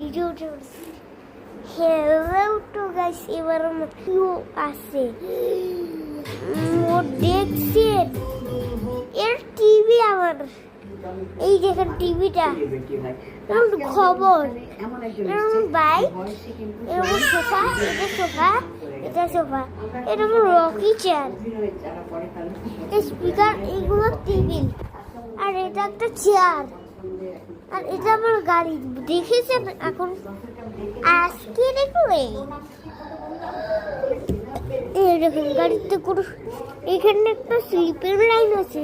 Hello to guys, এবার কেউ আছে ও দেখছেন এর টিভি আমার এই দেখেন টিভিটা খবর বাইক এরকম সোফা এটা সোফা এটা রকি চেয়ার স্পিকার এইগুলো টিভি আর এটা একটা চেয়ার আর এটা আমার গাড়ি দেখেছেন এখন আজকে দেখলে এরকম গাড়িতে কোনো এখানে একটা স্লিপের লাইন আছে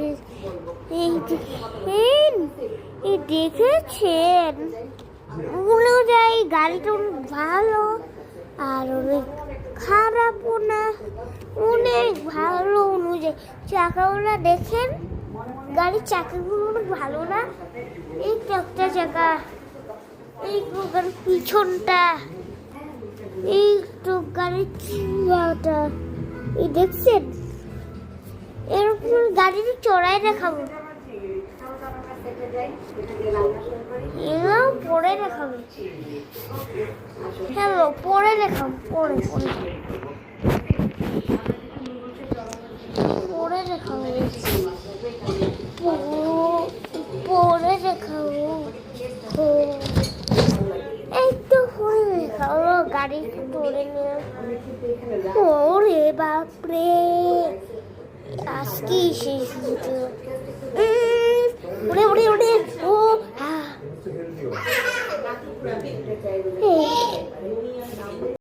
এই দেখেন দেখেছেন অনুযায়ী গাড়িটা অনেক ভালো আর অনেক খারাপও না অনেক ভালো অনুযায়ী চাকাগুলো দেখেন গাড়ির চাকাগুলো অনেক ভালো না এই একটা চাকা এই গাড়ির পিছনটা এই তো গাড়ির চিয়াটা এই দেখছেন এরকম গাড়িতে চড়াই দেখাবো এগুলো পরে দেখাবে হ্যালো পরে দেখাবো পরে দেখাবো পরে দেখাবো এই তো পরে দেখাবো গাড়ি ধরে নিয়ে ওরে বাপরে আজকে শেষ ভিডিও উড়ে